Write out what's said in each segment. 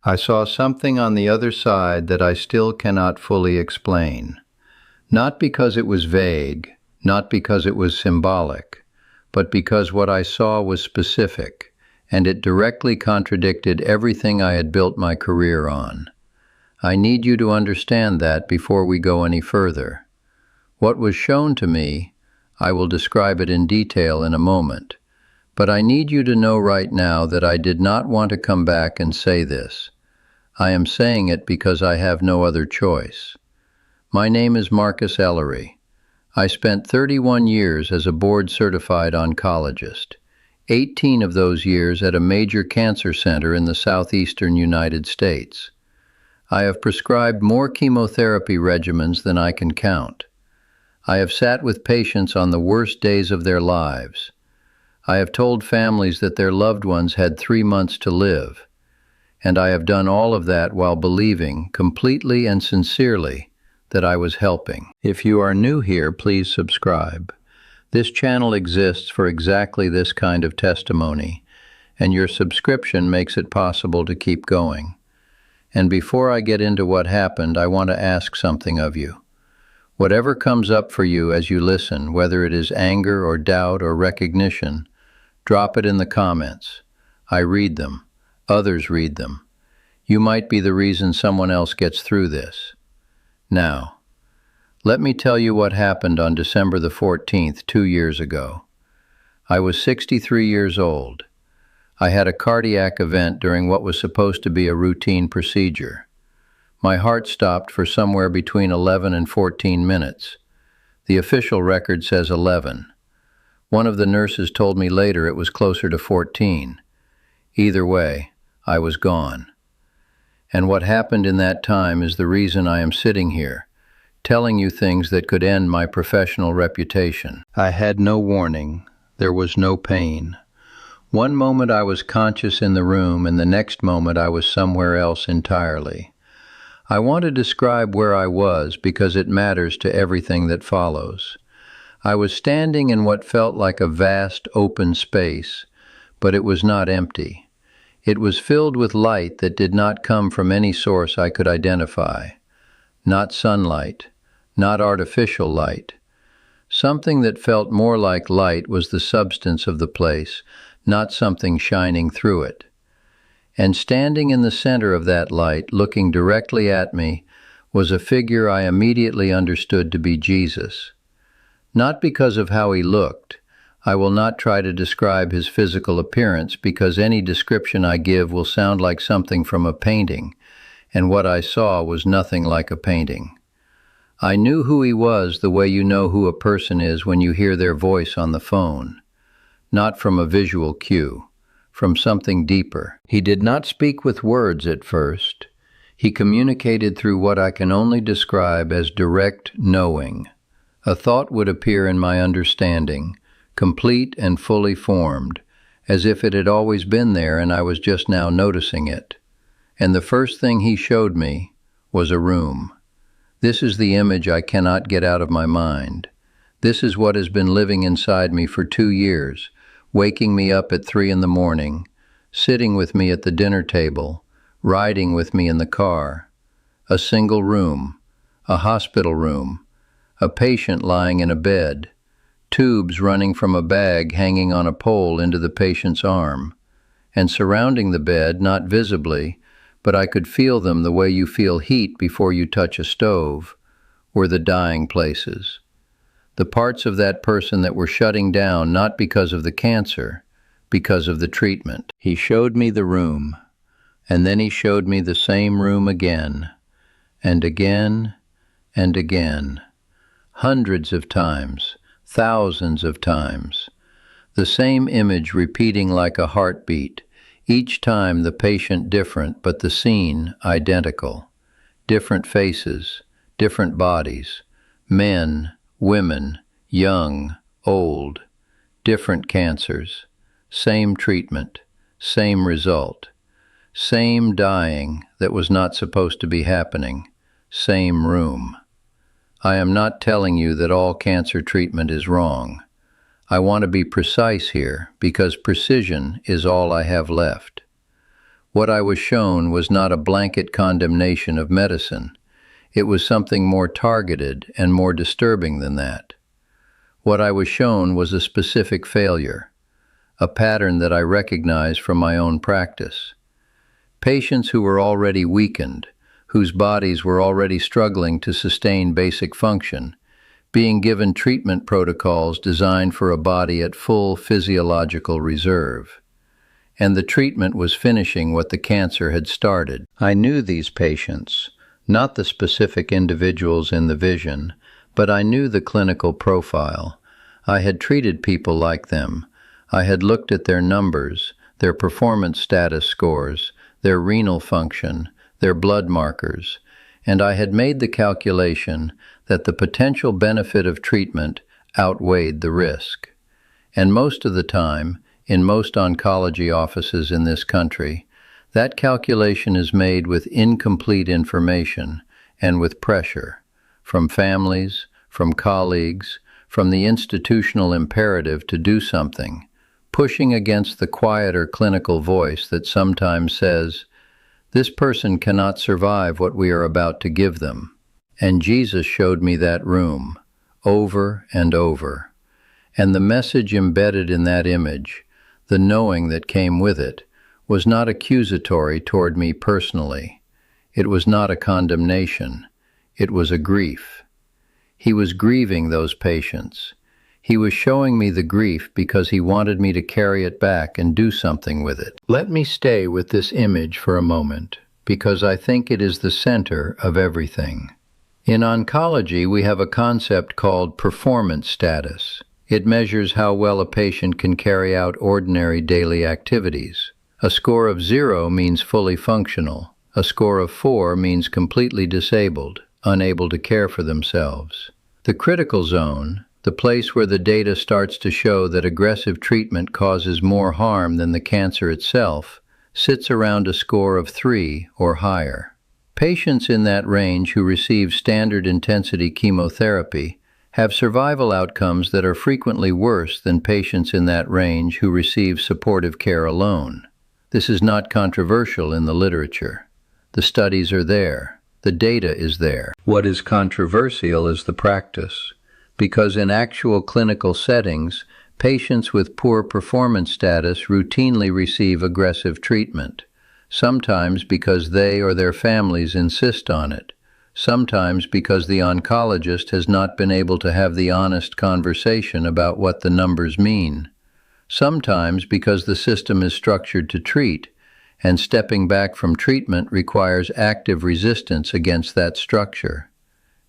I saw something on the other side that I still cannot fully explain. Not because it was vague, not because it was symbolic, but because what I saw was specific, and it directly contradicted everything I had built my career on. I need you to understand that before we go any further. What was shown to me, I will describe it in detail in a moment, but I need you to know right now that I did not want to come back and say this. I am saying it because I have no other choice. My name is Marcus Ellery. I spent 31 years as a board-certified oncologist, 18 of those years at a major cancer center in the southeastern United States. I have prescribed more chemotherapy regimens than I can count. I have sat with patients on the worst days of their lives. I have told families that their loved ones had 3 months to live. And I have done all of that while believing, completely and sincerely, that I was helping. If you are new here, please subscribe. This channel exists for exactly this kind of testimony, and your subscription makes it possible to keep going. And before I get into what happened, I want to ask something of you. Whatever comes up for you as you listen, whether it is anger or doubt or recognition, drop it in the comments. I read them. Others read them. You might be the reason someone else gets through this. Now, let me tell you what happened on December the 14th, 2 years ago. I was 63 years old. I had a cardiac event during what was supposed to be a routine procedure. My heart stopped for somewhere between 11 and 14 minutes. The official record says 11. One of the nurses told me later it was closer to 14. Either way, I was gone. And what happened in that time is the reason I am sitting here, telling you things that could end my professional reputation. I had no warning. There was no pain. One moment I was conscious in the room, and the next moment I was somewhere else entirely. I want to describe where I was because it matters to everything that follows. I was standing in what felt like a vast open space, but it was not empty. It was filled with light that did not come from any source I could identify. Not sunlight, not artificial light. Something that felt more like light was the substance of the place, not something shining through it. And standing in the center of that light, looking directly at me, was a figure I immediately understood to be Jesus. Not because of how he looked. I will not try to describe his physical appearance because any description I give will sound like something from a painting, and what I saw was nothing like a painting. I knew who he was the way you know who a person is when you hear their voice on the phone. Not from a visual cue, from something deeper. He did not speak with words at first. He communicated through what I can only describe as direct knowing. A thought would appear in my understanding, complete and fully formed, as if it had always been there and I was just now noticing it. And the first thing he showed me was a room. This is the image I cannot get out of my mind. This is what has been living inside me for 2 years, waking me up at 3 in the morning, sitting with me at the dinner table, riding with me in the car. A single room, a hospital room, a patient lying in a bed, tubes running from a bag hanging on a pole into the patient's arm, and surrounding the bed, not visibly, but I could feel them the way you feel heat before you touch a stove, were the dying places. The parts of that person that were shutting down not because of the cancer, because of the treatment. He showed me the room, and then he showed me the same room again, and again, and again, hundreds of times, thousands of times. The same image repeating like a heartbeat, each time the patient different, but the scene identical. Different faces, different bodies, men, women, young, old, different cancers, same treatment, same result, same dying that was not supposed to be happening, same room. I am not telling you that all cancer treatment is wrong. I want to be precise here because precision is all I have left. What I was shown was not a blanket condemnation of medicine. It was something more targeted and more disturbing than that. What I was shown was a specific failure, a pattern that I recognized from my own practice. Patients who were already weakened, whose bodies were already struggling to sustain basic function, being given treatment protocols designed for a body at full physiological reserve. And the treatment was finishing what the cancer had started. I knew these patients, not the specific individuals in the vision, but I knew the clinical profile. I had treated people like them. I had looked at their numbers, their performance status scores, their renal function, their blood markers, and I had made the calculation that the potential benefit of treatment outweighed the risk. And most of the time, in most oncology offices in this country, that calculation is made with incomplete information and with pressure from families, from colleagues, from the institutional imperative to do something, pushing against the quieter clinical voice that sometimes says, "This person cannot survive what we are about to give them." And Jesus showed me that room, over and over. And the message embedded in that image, the knowing that came with it, was not accusatory toward me personally. It was not a condemnation. It was a grief. He was grieving those patients. He was showing me the grief because he wanted me to carry it back and do something with it. Let me stay with this image for a moment, because I think it is the center of everything. In oncology, we have a concept called performance status. It measures how well a patient can carry out ordinary daily activities. A score of 0 means fully functional. A score of 4 means completely disabled, unable to care for themselves. The critical zone, the place where the data starts to show that aggressive treatment causes more harm than the cancer itself, sits around a score of 3 or higher. Patients in that range who receive standard intensity chemotherapy have survival outcomes that are frequently worse than patients in that range who receive supportive care alone. This is not controversial in the literature. The studies are there. The data is there. What is controversial is the practice, because in actual clinical settings, patients with poor performance status routinely receive aggressive treatment, sometimes because they or their families insist on it, sometimes because the oncologist has not been able to have the honest conversation about what the numbers mean, sometimes because the system is structured to treat, and stepping back from treatment requires active resistance against that structure.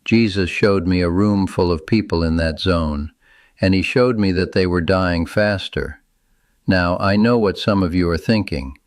Jesus showed me a room full of people in that zone, and he showed me that they were dying faster. Now, I know what some of you are thinking.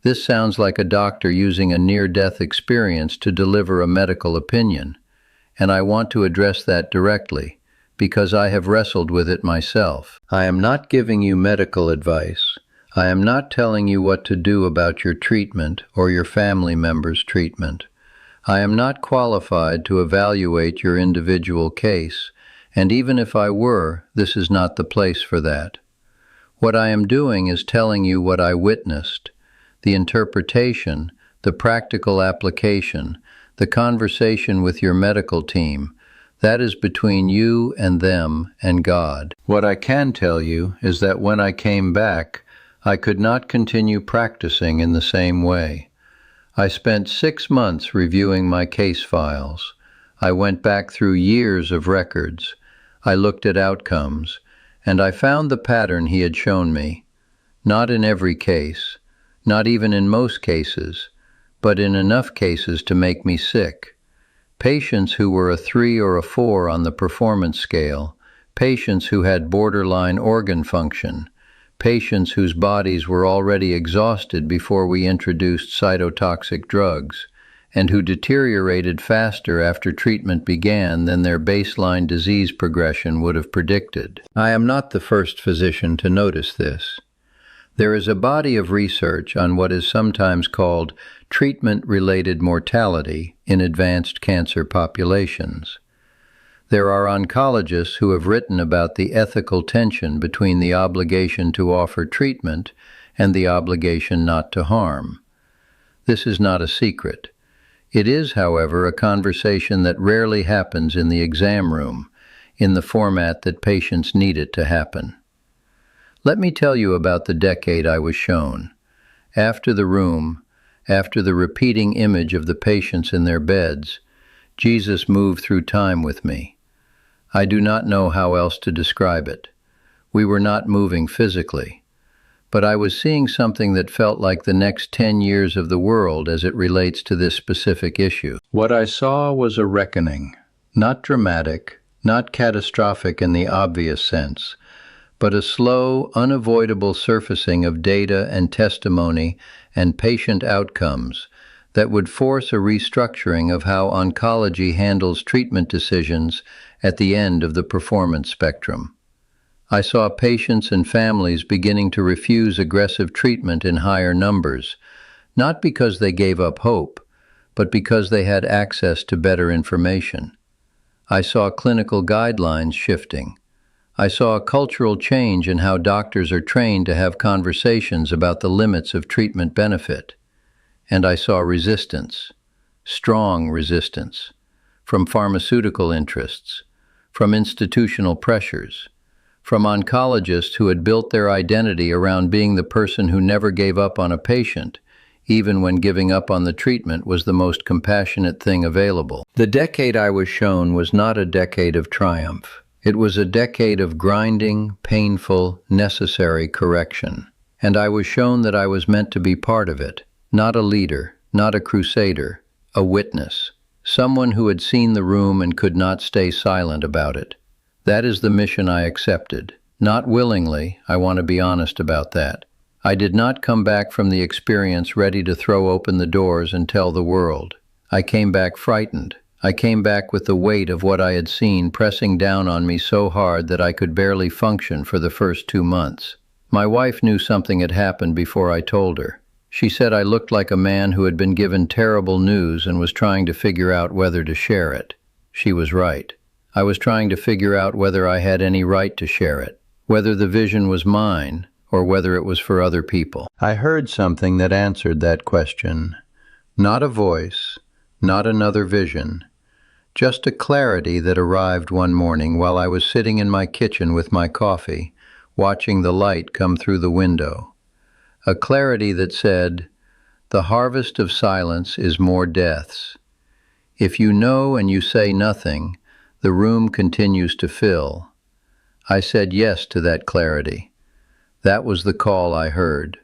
This sounds like a doctor using a near-death experience to deliver a medical opinion, and I want to address that directly, because I have wrestled with it myself. I am not giving you medical advice. I am not telling you what to do about your treatment or your family member's treatment. I am not qualified to evaluate your individual case, and even if I were, this is not the place for that. What I am doing is telling you what I witnessed. The interpretation, the practical application, the conversation with your medical team, that is between you and them and God. What I can tell you is that when I came back, I could not continue practicing in the same way. I spent 6 months reviewing my case files. I went back through years of records. I looked at outcomes, and I found the pattern he had shown me. Not in every case, not even in most cases, but in enough cases to make me sick. Patients who were a 3 or a 4 on the performance scale, patients who had borderline organ function, patients whose bodies were already exhausted before we introduced cytotoxic drugs, and who deteriorated faster after treatment began than their baseline disease progression would have predicted. I am not the first physician to notice this. There is a body of research on what is sometimes called treatment-related mortality in advanced cancer populations. There are oncologists who have written about the ethical tension between the obligation to offer treatment and the obligation not to harm. This is not a secret. It is, however, a conversation that rarely happens in the exam room, in the format that patients need it to happen. Let me tell you about the decade I was shown. After the room, after the repeating image of the patients in their beds, Jesus moved through time with me. I do not know how else to describe it. We were not moving physically, but I was seeing something that felt like the next 10 years of the world as it relates to this specific issue. What I saw was a reckoning, not dramatic, not catastrophic in the obvious sense, but a slow, unavoidable surfacing of data and testimony and patient outcomes that would force a restructuring of how oncology handles treatment decisions at the end of the performance spectrum. I saw patients and families beginning to refuse aggressive treatment in higher numbers, not because they gave up hope, but because they had access to better information. I saw clinical guidelines shifting. I saw a cultural change in how doctors are trained to have conversations about the limits of treatment benefit. And I saw resistance, strong resistance, from pharmaceutical interests, from institutional pressures, from oncologists who had built their identity around being the person who never gave up on a patient, even when giving up on the treatment was the most compassionate thing available. The decade I was shown was not a decade of triumph. It was a decade of grinding, painful, necessary correction. And I was shown that I was meant to be part of it, not a leader, not a crusader, a witness, someone who had seen the room and could not stay silent about it. That is the mission I accepted. Not willingly, I want to be honest about that. I did not come back from the experience ready to throw open the doors and tell the world. I came back frightened. I came back with the weight of what I had seen pressing down on me so hard that I could barely function for the first 2 months. My wife knew something had happened before I told her. She said I looked like a man who had been given terrible news and was trying to figure out whether to share it. She was right. I was trying to figure out whether I had any right to share it, whether the vision was mine, or whether it was for other people. I heard something that answered that question. Not a voice, not another vision, just a clarity that arrived one morning while I was sitting in my kitchen with my coffee, watching the light come through the window. A clarity that said, "The harvest of silence is more deaths. If you know and you say nothing, the room continues to fill." I said yes to that clarity. That was the call I heard.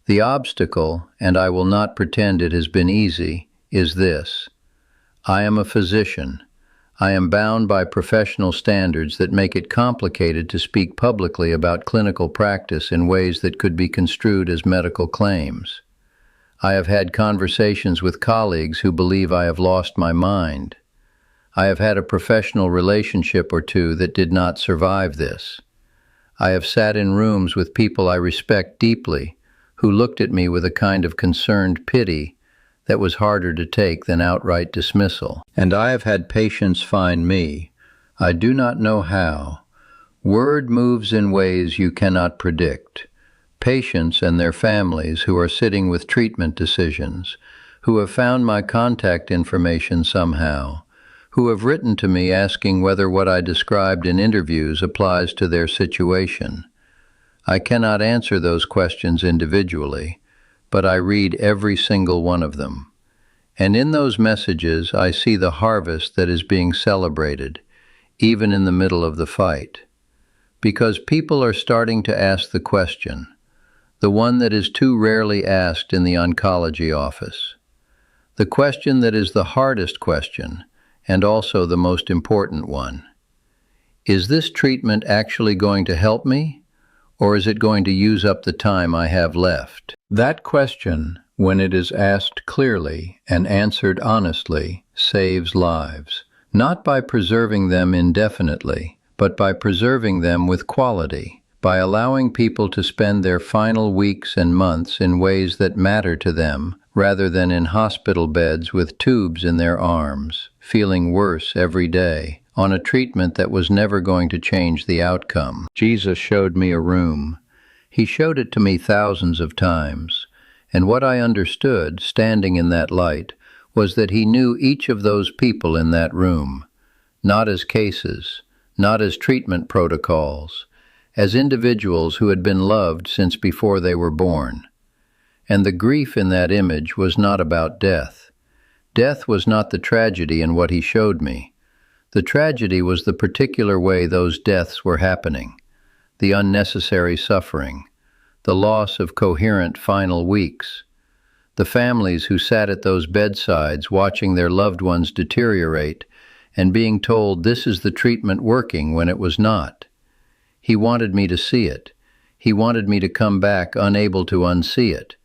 The obstacle, and I will not pretend it has been easy, is this. I am a physician. I am bound by professional standards that make it complicated to speak publicly about clinical practice in ways that could be construed as medical claims. I have had conversations with colleagues who believe I have lost my mind. I have had a professional relationship or two that did not survive this. I have sat in rooms with people I respect deeply, who looked at me with a kind of concerned pity that was harder to take than outright dismissal. And I have had patients find me, I do not know how. Word moves in ways you cannot predict. Patients and their families who are sitting with treatment decisions, who have found my contact information somehow, who have written to me asking whether what I described in interviews applies to their situation. I cannot answer those questions individually, but I read every single one of them. And in those messages, I see the harvest that is being celebrated, even in the middle of the fight. Because people are starting to ask the question, the one that is too rarely asked in the oncology office. The question that is the hardest question, and also the most important one. Is this treatment actually going to help me? Or is it going to use up the time I have left? That question, when it is asked clearly and answered honestly, saves lives, not by preserving them indefinitely, but by preserving them with quality, by allowing people to spend their final weeks and months in ways that matter to them, rather than in hospital beds with tubes in their arms, feeling worse every day, on a treatment that was never going to change the outcome. Jesus showed me a room. He showed it to me thousands of times. And what I understood, standing in that light, was that he knew each of those people in that room, not as cases, not as treatment protocols, as individuals who had been loved since before they were born. And the grief in that image was not about death. Death was not the tragedy in what he showed me. The tragedy was the particular way those deaths were happening, the unnecessary suffering, the loss of coherent final weeks, the families who sat at those bedsides watching their loved ones deteriorate and being told this is the treatment working when it was not. He wanted me to see it. He wanted me to come back unable to unsee it.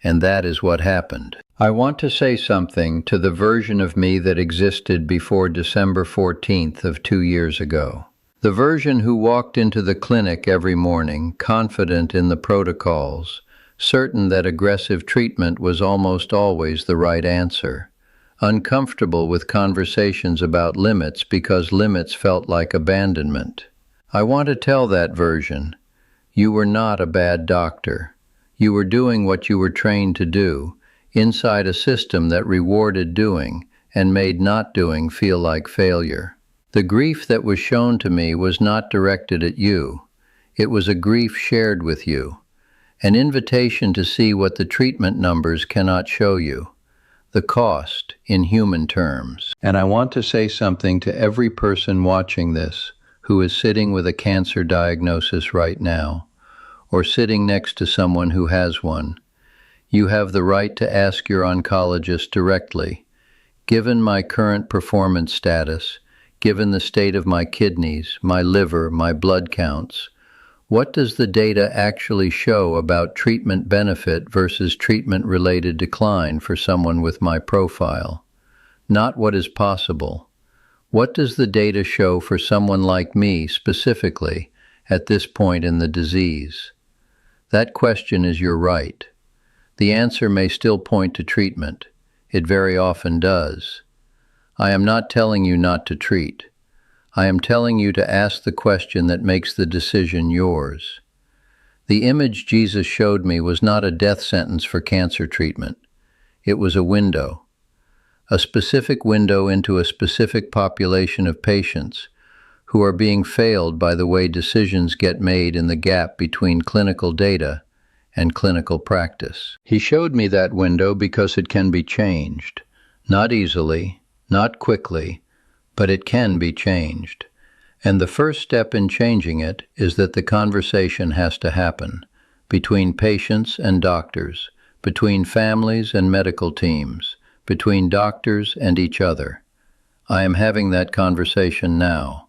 And that is what happened. I want to say something to the version of me that existed before December 14th of 2 years ago. The version who walked into the clinic every morning, confident in the protocols, certain that aggressive treatment was almost always the right answer, uncomfortable with conversations about limits because limits felt like abandonment. I want to tell that version, you were not a bad doctor. You were doing what you were trained to do, inside a system that rewarded doing and made not doing feel like failure. The grief that was shown to me was not directed at you. It was a grief shared with you, an invitation to see what the treatment numbers cannot show you, the cost in human terms. And I want to say something to every person watching this who is sitting with a cancer diagnosis right now, or sitting next to someone who has one. You have the right to ask your oncologist directly, given my current performance status, given the state of my kidneys, my liver, my blood counts, what does the data actually show about treatment benefit versus treatment-related decline for someone with my profile? Not what is possible. What does the data show for someone like me specifically at this point in the disease? That question is your right. The answer may still point to treatment. It very often does. I am not telling you not to treat. I am telling you to ask the question that makes the decision yours. The image Jesus showed me was not a death sentence for cancer treatment. It was a window. A specific window into a specific population of patients who are being failed by the way decisions get made in the gap between clinical data and clinical practice. He showed me that window because it can be changed. Not easily, not quickly, but it can be changed. And the first step in changing it is that the conversation has to happen between patients and doctors, between families and medical teams, between doctors and each other. I am having that conversation now.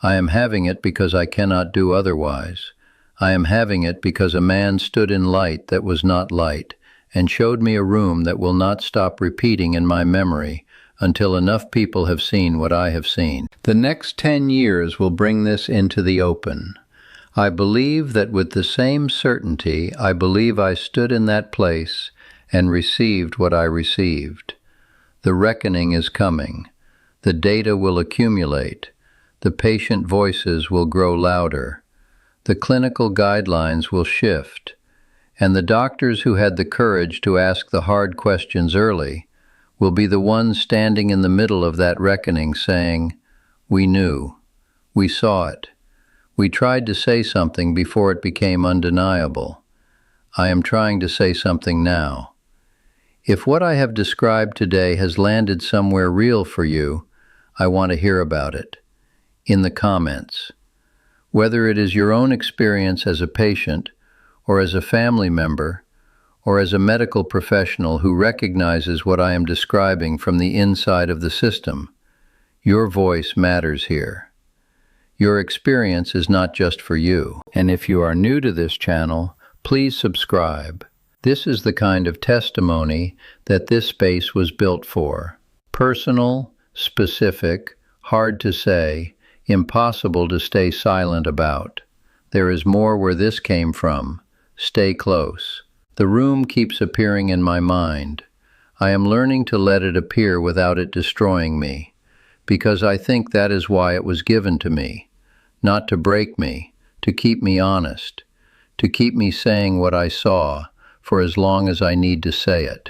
I am having it because I cannot do otherwise. I am having it because a man stood in light that was not light and showed me a room that will not stop repeating in my memory until enough people have seen what I have seen. The next 10 years will bring this into the open. I believe that with the same certainty, I believe I stood in that place and received what I received. The reckoning is coming. The data will accumulate. The patient voices will grow louder. The clinical guidelines will shift. And the doctors who had the courage to ask the hard questions early will be the ones standing in the middle of that reckoning saying, "We knew. We saw it. We tried to say something before it became undeniable. I am trying to say something now." If what I have described today has landed somewhere real for you, I want to hear about it. In the comments. Whether it is your own experience as a patient, or as a family member, or as a medical professional who recognizes what I am describing from the inside of the system, your voice matters here. Your experience is not just for you. And if you are new to this channel, please subscribe. This is the kind of testimony that this space was built for. Personal, specific, hard to say, impossible to stay silent about. There is more where this came from. Stay close. The room keeps appearing in my mind. I am learning to let it appear without it destroying me, because I think that is why it was given to me, not to break me, to keep me honest, to keep me saying what I saw, for as long as I need to say it.